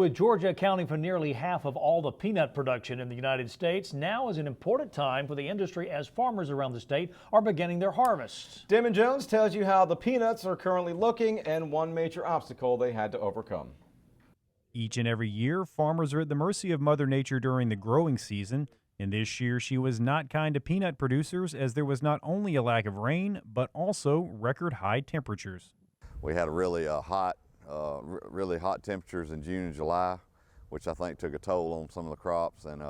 With Georgia accounting for nearly half of all the peanut production in the United States, now is an important time for the industry as farmers around the state are beginning their harvests. Damon Jones tells you how the peanuts are currently looking and one major obstacle they had to overcome. Each and every year, farmers are at the mercy of Mother Nature during the growing season. And this year, she was not kind to peanut producers as there was not only a lack of rain, but also record high temperatures. We had a really really hot temperatures in June and July, which I think took a toll on some of the crops, and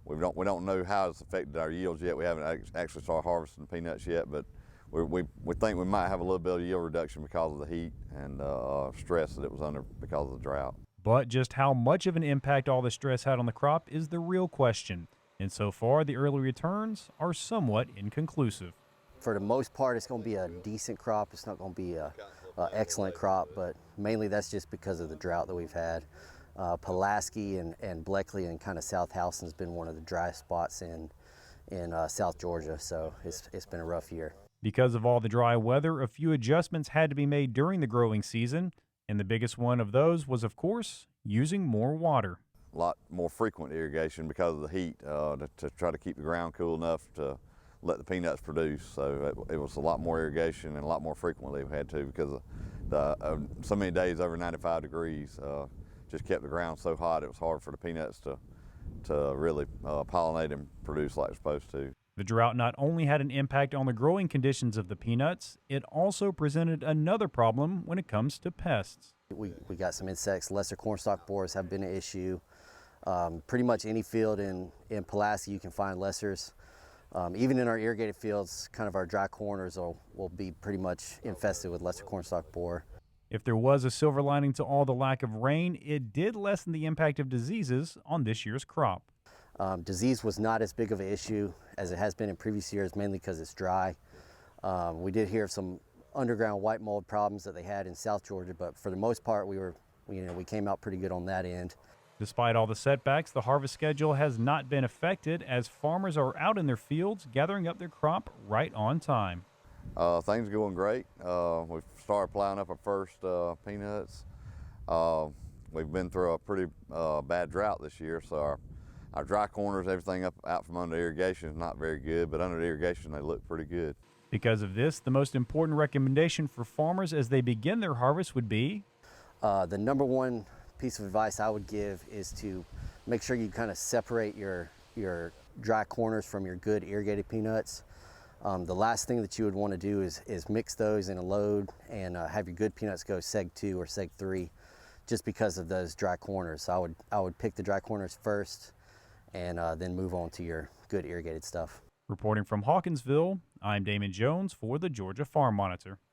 we don't know how it's affected our yields yet. We haven't actually started harvesting peanuts yet, but we think we might have a little bit of yield reduction because of the heat and stress that it was under because of the drought. But just how much of an impact all the stress had on the crop is the real question. And so far, the early returns are somewhat inconclusive. For the most part, it's going to be a decent crop. It's not going to be an excellent crop, but mainly that's just because of the drought that we've had. Pulaski and Bleckley and kind of South Houston has been one of the driest spots in South Georgia, so it's been a rough year. Because of all the dry weather, a few adjustments had to be made during the growing season, and the biggest one of those was, of course, using more water. A lot more frequent irrigation because of the heat to try to keep the ground cool enough to let the peanuts produce. So it was a lot more irrigation and a lot more frequently we had to because of so many days over 95 degrees just kept the ground so hot it was hard for the peanuts to really pollinate and produce like they're supposed to. The drought not only had an impact on the growing conditions of the peanuts, it also presented another problem when it comes to pests. We got some insects. Lesser cornstalk borers have been an issue. Pretty much any field in Pulaski you can find lessers. Even in our irrigated fields, kind of our dry corners will be pretty much infested with lesser cornstalk borer. If there was a silver lining to all the lack of rain, it did lessen the impact of diseases on this year's crop. Disease was not as big of an issue as it has been in previous years, mainly because it's dry. We did hear of some underground white mold problems that they had in South Georgia, but for the most part, we came out pretty good on that end. Despite all the setbacks, the harvest schedule has not been affected as farmers are out in their fields gathering up their crop right on time. Things are going great. We've started plowing up our first peanuts. We've been through a pretty bad drought this year, so our dry corners, everything out from under irrigation is not very good, but under the irrigation they look pretty good. Because of this, the most important recommendation for farmers as they begin their harvest would be? The number one piece of advice I would give is to make sure you kind of separate your dry corners from your good irrigated peanuts. The last thing that you would want to do is mix those in a load and have your good peanuts go seg 2 or seg 3 just because of those dry corners. So I would pick the dry corners first and then move on to your good irrigated stuff. Reporting from Hawkinsville, I'm Damon Jones for the Georgia Farm Monitor.